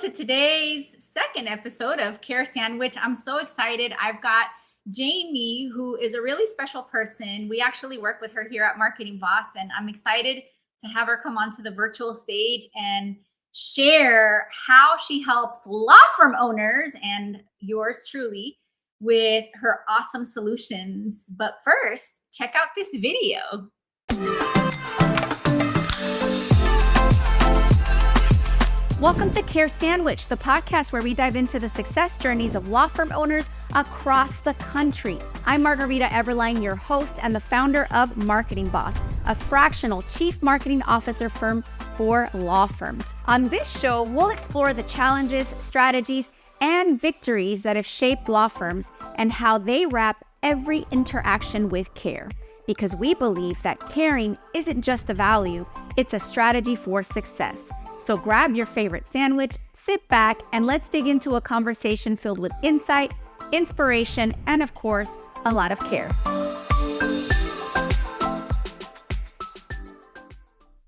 to today's second episode of Care Sandwich. I'm so excited. I've got Jamie, who is a really special person. We actually work with her here at Marketing Boss, and I'm excited to have her come onto the virtual stage and share how she helps law firm owners and yours truly with her awesome solutions. But first, check out this video. Welcome to Care Sandwich, the podcast where we dive into the success journeys of law firm owners across the country. I'm Margarita Eberline, your host and the founder of Marketing Boss, a fractional chief marketing officer firm for law firms. On this show, we'll explore the challenges, strategies, and victories that have shaped law firms and how they wrap every interaction with care. Because we believe that caring isn't just a value, it's a strategy for success. So grab your favorite sandwich, sit back, and let's dig into a conversation filled with insight, inspiration, and of course, a lot of care.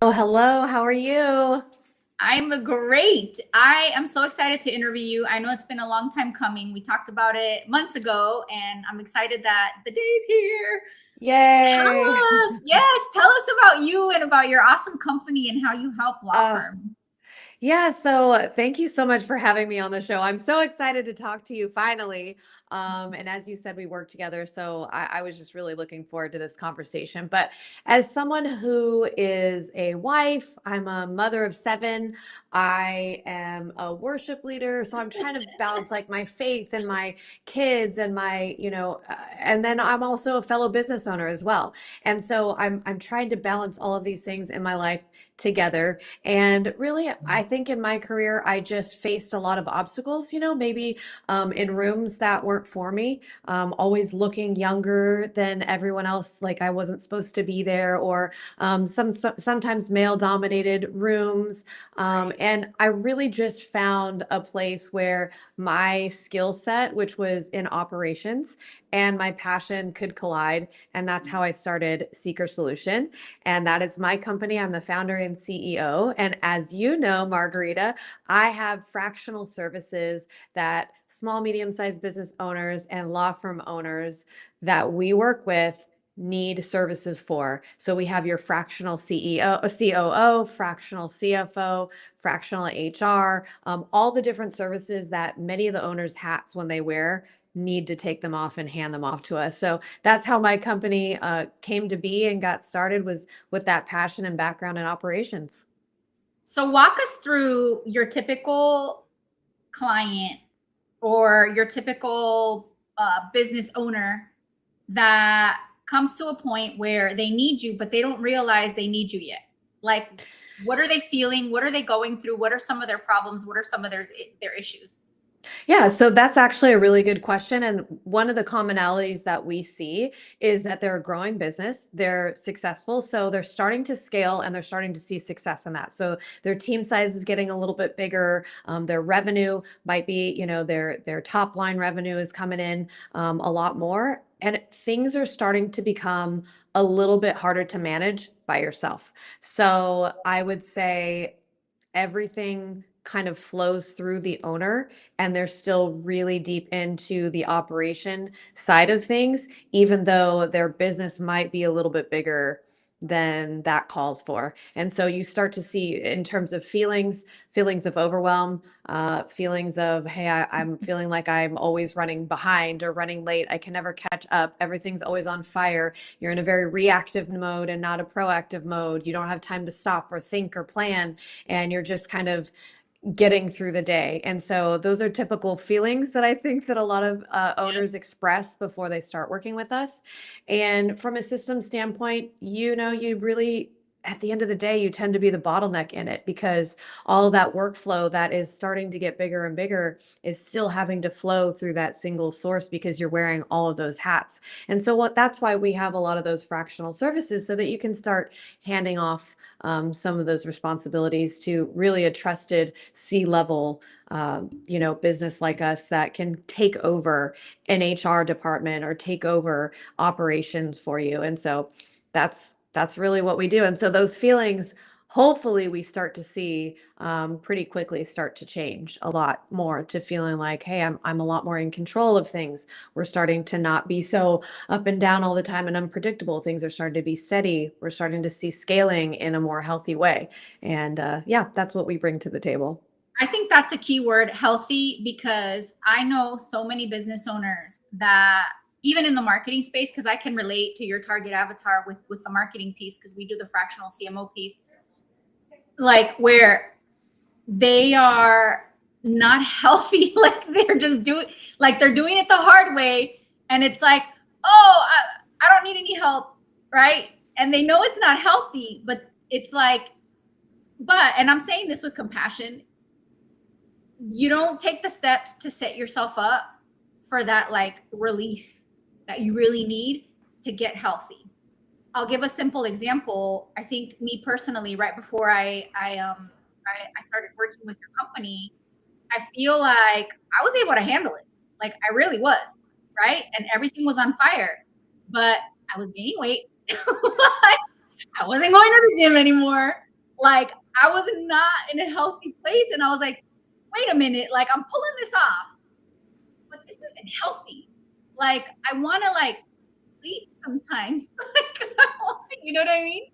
Oh, hello. How are you? I'm great. I am so excited to interview you. I know it's been a long time coming. We talked about it months ago, and I'm excited that the day's here. Yay. Tell us about you and about your awesome company and how you help law firms. Yeah, so thank you so much for having me on the show. I'm so excited to talk to you finally. And as you said, we work together. So I was just really looking forward to this conversation. But as someone who is a wife, I'm a mother of 7. I am a worship leader. So I'm trying to balance like my faith and my kids and my, and then I'm also a fellow business owner as well. And so I'm trying to balance all of these things in my life together. And really, I think in my career, I just faced a lot of obstacles, maybe in rooms that weren't for me, always looking younger than everyone else, like I wasn't supposed to be there, or sometimes male dominated rooms. And I really just found a place where my skill set, which was in operations, and my passion could collide. And that's how I started Seeker Solution. And that is my company. I'm the founder and CEO. And as you know, Margarita, I have fractional services that small, medium-sized business owners and law firm owners that we work with need services for. So we have your fractional CEO, COO, fractional CFO, fractional HR, all the different services that many of the owners' hats when they wear need to take them off and hand them off to us. So that's how my company came to be and got started, was with that passion and background in operations. So walk us through your typical client or your typical business owner that comes to a point where they need you, but they don't realize they need you yet. Like, what are they feeling? What are they going through? What are some of their problems? What are some of their issues? Yeah, so that's actually a really good question. And one of the commonalities that we see is that they're a growing business, they're successful, so they're starting to scale and they're starting to see success in that. So their team size is getting a little bit bigger. Their revenue might be, their top line revenue is coming in a lot more. And things are starting to become a little bit harder to manage by yourself. So I would say everything kind of flows through the owner, and they're still really deep into the operation side of things, even though their business might be a little bit bigger than that calls for. And so you start to see, in terms of feelings of overwhelm, feelings of, hey, I'm feeling like I'm always running behind or running late. I can never catch up. Everything's always on fire. You're in a very reactive mode and not a proactive mode. You don't have time to stop or think or plan. And you're just kind of getting through the day. And so those are typical feelings that I think that a lot of owners express before they start working with us. And from a system standpoint, you really, at the end of the day, you tend to be the bottleneck in it, because all of that workflow that is starting to get bigger and bigger is still having to flow through that single source, because you're wearing all of those hats. And so that's why we have a lot of those fractional services, so that you can start handing off some of those responsibilities to really a trusted C-level, business like us that can take over an HR department or take over operations for you. And so that's really what we do. And so those feelings hopefully we start to see pretty quickly start to change a lot more to feeling like, hey, I'm a lot more in control of things. We're starting to not be so up and down all the time and unpredictable. Things are starting to be steady. We're starting to see scaling in a more healthy way. And yeah, that's what we bring to the table. I think that's a key word, healthy, because I know so many business owners that even in the marketing space, because I can relate to your target avatar with the marketing piece, because we do the fractional CMO piece, like where they are not healthy, like they're doing it the hard way, and it's like, oh, I don't need any help, right? And they know it's not healthy, but it's like, and I'm saying this with compassion, you don't take the steps to set yourself up for that like relief that you really need to get healthy. I'll give a simple example. I think me personally, right before I started working with your company, I feel like I was able to handle it. Like I really was, right? And everything was on fire, but I was gaining weight. I wasn't going to the gym anymore. Like I was not in a healthy place. And I was like, wait a minute, like I'm pulling this off, but this isn't healthy. Like I want to like sleep sometimes. Like, you know what I mean?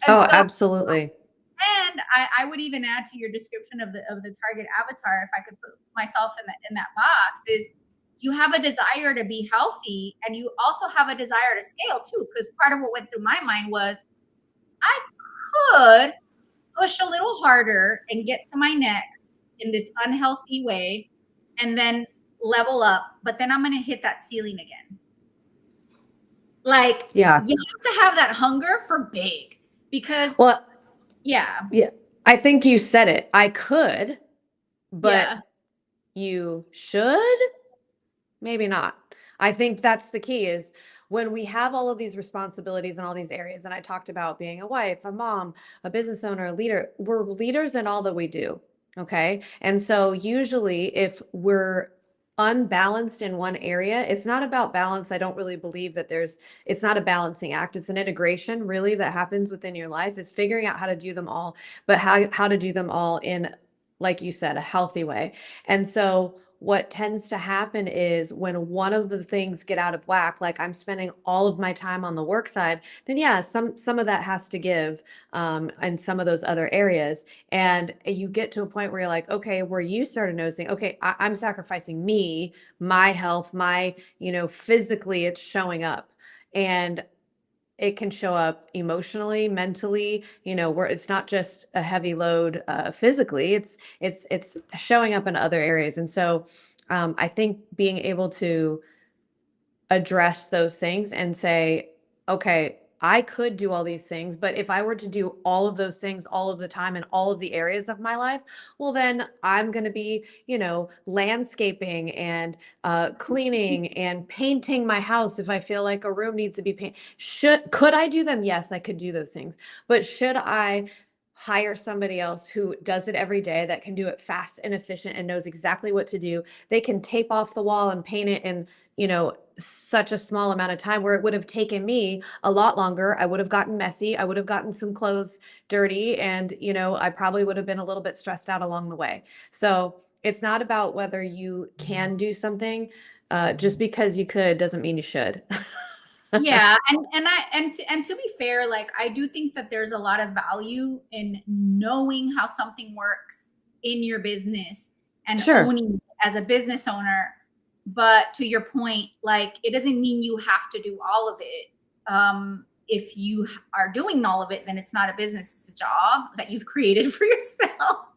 And Oh, so, absolutely. and I would even add to your description of the target avatar, if I could put myself in that box, is you have a desire to be healthy, and you also have a desire to scale too. Because part of what went through my mind was I could push a little harder and get to my next in this unhealthy way, and then level up, but then I'm going to hit that ceiling again. Like Yeah. you have to have that hunger for big, because Well, yeah, yeah, I think you said it. I could, but yeah, you should. Maybe not. I think that's the key is when we have all of these responsibilities in all these areas, and I talked about being a wife, a mom, a business owner, a leader, we're leaders in all that we do. Okay. And so usually if we're unbalanced in one area, it's not about balance. I don't really believe that it's not a balancing act. It's an integration really that happens within your life is figuring out how to do them all, but how to do them all in, like you said, a healthy way. And so what tends to happen is when one of the things get out of whack, like I'm spending all of my time on the work side, then yeah, some of that has to give in some of those other areas. And you get to a point where you're like, okay, where you started noticing, okay, I'm sacrificing me, my health, my, physically it's showing up. And it can show up emotionally, mentally, where it's not just a heavy load physically, it's showing up in other areas. And so I think being able to address those things and say, okay, I could do all these things, but if I were to do all of those things all of the time in all of the areas of my life, well, then I'm going to be, landscaping and cleaning and painting my house if I feel like a room needs to be painted. Could I do them? Yes, I could do those things. But should I hire somebody else who does it every day that can do it fast and efficient and knows exactly what to do? They can tape off the wall and paint it in, such a small amount of time where it would have taken me a lot longer. I would have gotten messy. I would have gotten some clothes dirty and, I probably would have been a little bit stressed out along the way. So it's not about whether you can do something. Just because you could doesn't mean you should. yeah. And to be fair, like I do think that there's a lot of value in knowing how something works in your business and Sure. owning it as a business owner. But to your point, like it doesn't mean you have to do all of it. If you are doing all of it, then it's not a business, it's a job that you've created for yourself.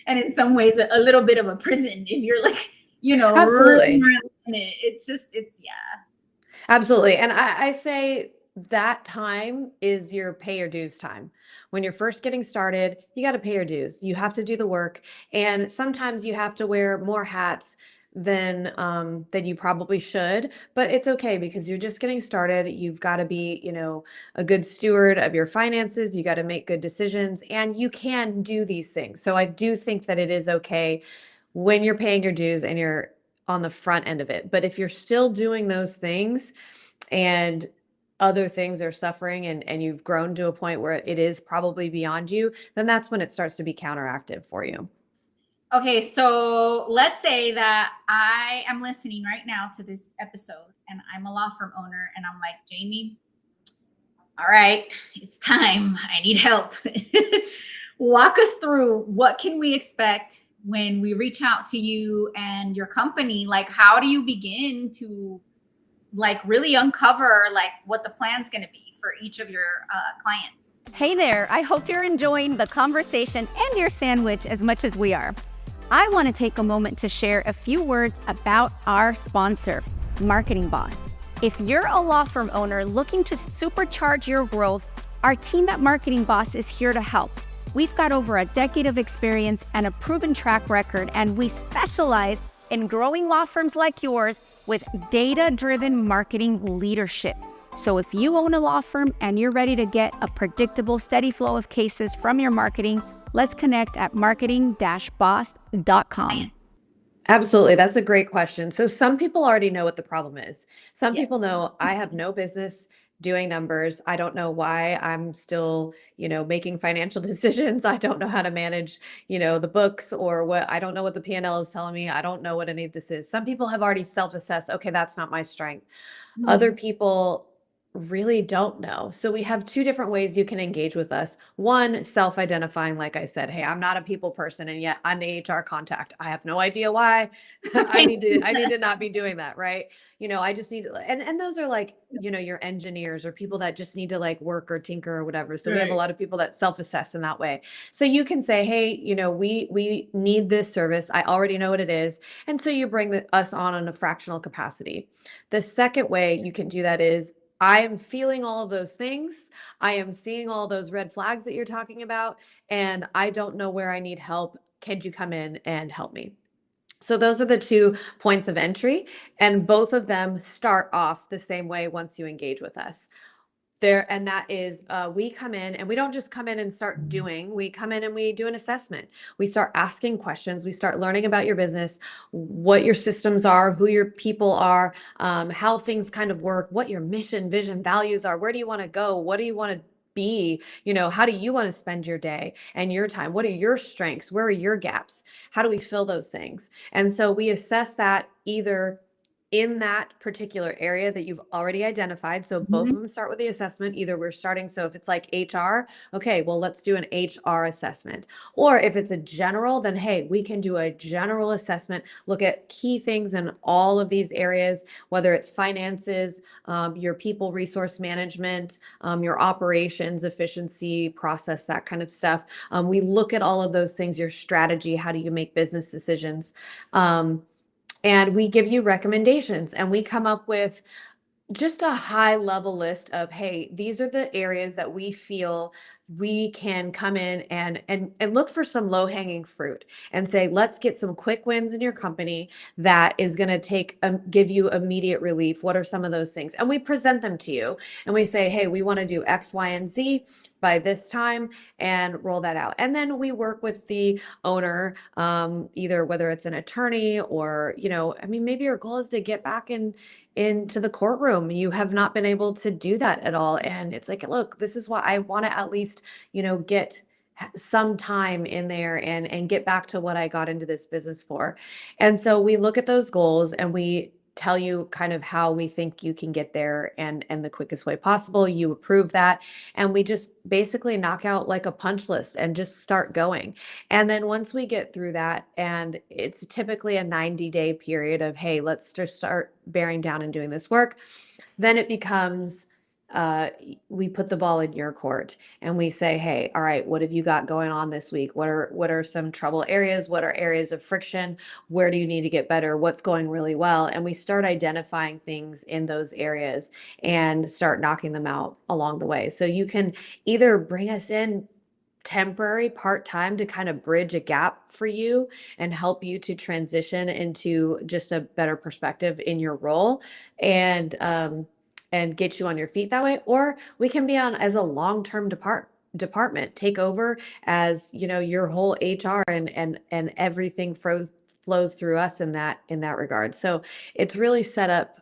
And in some ways, a little bit of a prison if you're like, really, Absolutely. really in it. Yeah. Absolutely. And I say that time is your pay your dues time. When you're first getting started, you got to pay your dues. You have to do the work. And sometimes you have to wear more hats than you probably should. But it's okay because you're just getting started. You've got to be, a good steward of your finances. You got to make good decisions and you can do these things. So I do think that it is okay when you're paying your dues and you're on the front end of it. But if you're still doing those things and other things are suffering and you've grown to a point where it is probably beyond you, then that's when it starts to be counteractive for you. Okay, so let's say that I am listening right now to this episode and I'm a law firm owner and I'm like, Jamie, all right, it's time. I need help. Walk us through what can we expect when we reach out to you and your company? Like, how do you begin to like really uncover like what the plan's going to be for each of your clients? Hey there, I hope you're enjoying the conversation and your sandwich as much as we are. I want to take a moment to share a few words about our sponsor, Marketing Boss. If you're a law firm owner looking to supercharge your growth, our team at Marketing Boss is here to help. We've got over a decade of experience and a proven track record, and we specialize in growing law firms like yours with data-driven marketing leadership. So if you own a law firm and you're ready to get a predictable, steady flow of cases from your marketing, let's connect at marketing-boss.com. Absolutely. That's a great question. So some people already know what the problem is. Some Yeah. people know I have no business doing numbers. I don't know why I'm still, making financial decisions. I don't know how to manage, the books or what I don't know what the P&L is telling me. I don't know what any of this is. Some people have already self-assessed, okay, that's not my strength. Other people really don't know. So we have two different ways you can engage with us. One, self-identifying, like I said, hey, I'm not a people person and yet I'm the HR contact. I have no idea why. I need to not be doing that, right? I just need to, and those are like, your engineers or people that just need to like work or tinker or whatever. So we have a Right. lot of people that self-assess in that way. So you can say, hey, we need this service. I already know what it is. And so you bring us on a fractional capacity. The second way you can do that is I am feeling all of those things. I am seeing all those red flags that you're talking about, and I don't know where I need help. Could you come in and help me? So those are the 2 points of entry, and both of them start off the same way once you engage with us. And that is, we come in and we don't just come in and start doing, we come in and we do an assessment. We start asking questions. We start learning about your business, what your systems are, who your people are, how things kind of work, what your mission, vision, values are. Where do you want to go? What do you want to be? How do you want to spend your day and your time? What are your strengths? Where are your gaps? How do we fill those things? And so we assess that either in that particular area that you've already identified. So both of them start with the assessment. Either we're starting, so if it's like HR, okay, well, let's do an HR assessment. Or if it's a general, then hey, we can do a general assessment, look at key things in all of these areas, whether it's finances, your people resource management, your operations, efficiency, process, that kind of stuff. We look at all of those things, your strategy, how do you make business decisions? And we give you recommendations and we come up with just a high level list of, hey, these are the areas that we feel we can come in and look for some low hanging fruit and say, let's get some quick wins in your company that is going to give you immediate relief. What are some of those things? And we present them to you and we say, hey, we want to do X, Y, and Z by this time and roll that out. And then we work with the owner, either whether it's an attorney or, maybe your goal is to get back into the courtroom. You have not been able to do that at all. And it's like, look, this is why I want to at least, get some time in there and get back to what I got into this business for. And so we look at those goals and we tell you kind of how we think you can get there and the quickest way possible. You approve that. And we just basically knock out like a punch list and just start going. And then once we get through that, and it's typically a 90-day period of, hey, let's just start bearing down and doing this work, then it becomes we put the ball in your court and we say, hey, all right, what have you got going on this week? What are some trouble areas? What are areas of friction? Where do you need to get better? What's going really well? And we start identifying things in those areas and start knocking them out along the way. So you can either bring us in temporary part-time to kind of bridge a gap for you and help you to transition into just a better perspective in your role and get you on your feet that way. Or we can be on as a long-term department, take over as, your whole HR and everything flows through us in that regard. So it's really set up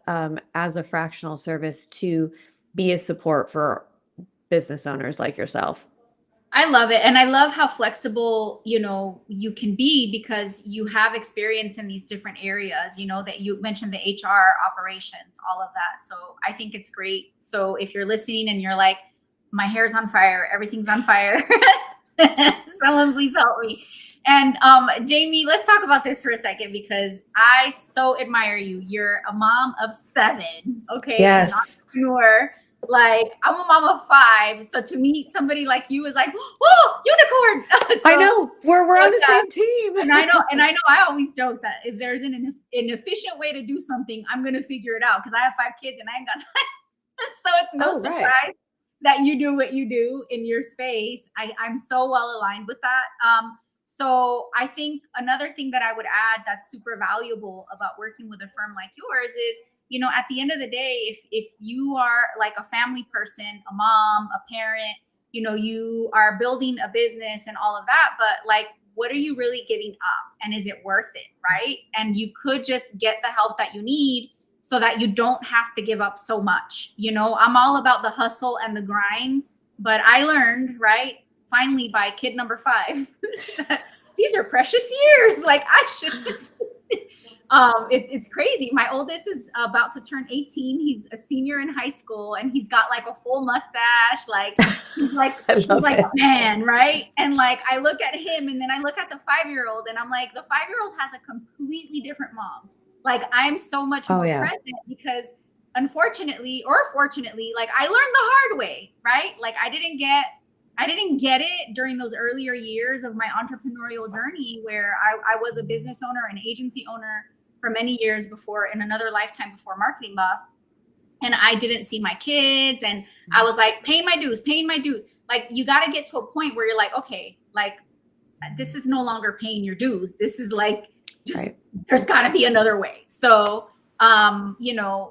as a fractional service to be a support for business owners like yourself. I love it. And I love how flexible, you can be because you have experience in these different areas, that you mentioned the HR operations, all of that. So I think it's great. So if you're listening and you're like, my hair's on fire, everything's on fire, someone please help me. And Jamie, let's talk about this for a second because I so admire you. You're a mom of 7, okay? Yes. An entrepreneur. Like, I'm a mom of 5, so to meet somebody like you is like, whoa, unicorn. So, I know we're on the same team. and I know. I always joke that if there's an efficient way to do something, I'm gonna figure it out because I have 5 kids and I ain't got time. So it's no surprise that you do what you do in your space. I'm so well aligned with that. So I think another thing that I would add that's super valuable about working with a firm like yours is, at the end of the day, if you are like a family person, a mom, a parent, you are building a business and all of that, but like, what are you really giving up? And is it worth it? Right. And you could just get the help that you need so that you don't have to give up so much. I'm all about the hustle and the grind, but I learned, right, finally by kid number 5, these are precious years. Like I should. It's crazy. My oldest is about to turn 18. He's a senior in high school and he's got like a full mustache. Like he's like a man, right? And like I look at him and then I look at the 5-year-old and I'm like, the 5-year-old has a completely different mom. Like I'm so much more present because unfortunately or fortunately, like I learned the hard way, right? Like I didn't get it during those earlier years of my entrepreneurial journey where I was a business owner and agency owner for many years before, in another lifetime before Marketing Boss. And I didn't see my kids and I was like paying my dues. Like you got to get to a point where you're like, okay, like this is no longer paying your dues. This is like, just there's got to be another way. So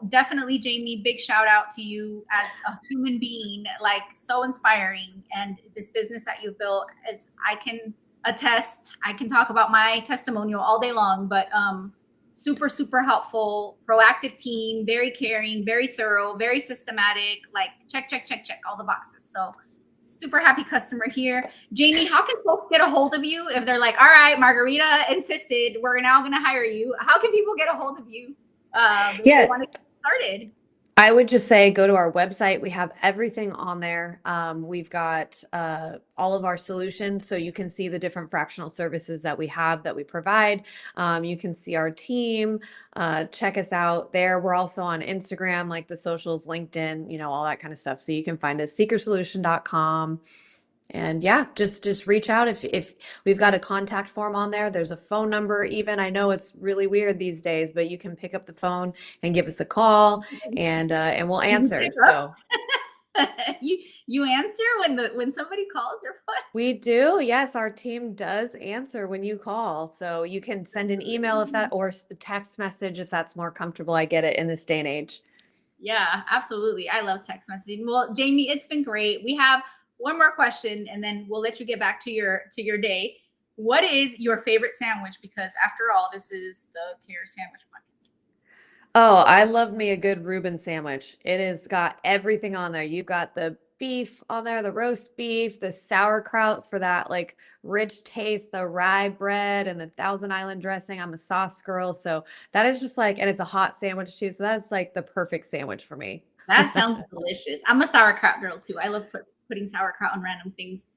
definitely, Jamie, big shout out to you as a human being, like so inspiring. And this business that you've built, I can attest, I can talk about my testimonial all day long, but super, super helpful, proactive team, very caring, very thorough, very systematic, like check, all the boxes. So super happy customer here. Jamie, how can folks get a hold of you if they're like, all right, Margarita insisted, we're now going to hire you. How can people get a hold of you? If they want to get started? I would just say go to our website. We have everything on there. We've got all of our solutions, so you can see the different fractional services that we have that we provide. You can see our team. Check us out there. We're also on Instagram, like the socials, LinkedIn, all that kind of stuff. So you can find us seekersolution.com. And yeah, just reach out if we've got a contact form on there. There's a phone number even. I know it's really weird these days, but you can pick up the phone and give us a call and we'll answer. So you answer when somebody calls your phone? We do. Yes, our team does answer when you call. So you can send an email or a text message if that's more comfortable. I get it in this day and age. Yeah, absolutely. I love text messaging. Well, Jamie, it's been great. We have one more question and then we'll let you get back to your day. What is your favorite sandwich? Because after all, this is the Care Sandwich podcast. Oh, I love me a good Reuben sandwich. It has got everything on there. You've got the beef on there, the roast beef, the sauerkraut for that like rich taste, the rye bread and the Thousand Island dressing. I'm a sauce girl. So that is just like, and it's a hot sandwich too. So that's like the perfect sandwich for me. That sounds delicious. I'm a sauerkraut girl too. I love putting sauerkraut on random things.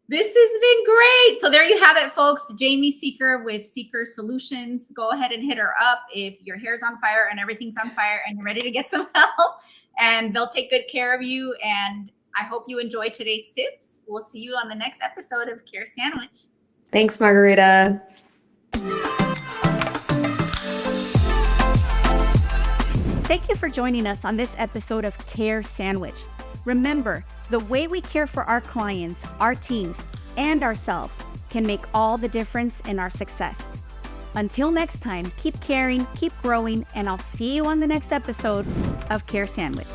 This has been great. So there you have it, folks. Jamie Seeker with Seeker Solutions. Go ahead and hit her up if your hair's on fire and everything's on fire and you're ready to get some help. And they'll take good care of you. And I hope you enjoyed today's tips. We'll see you on the next episode of Care Sandwich. Thanks, Margarita. Thank you for joining us on this episode of Care Sandwich. Remember, the way we care for our clients, our teams, and ourselves can make all the difference in our success. Until next time, keep caring, keep growing, and I'll see you on the next episode of Care Sandwich.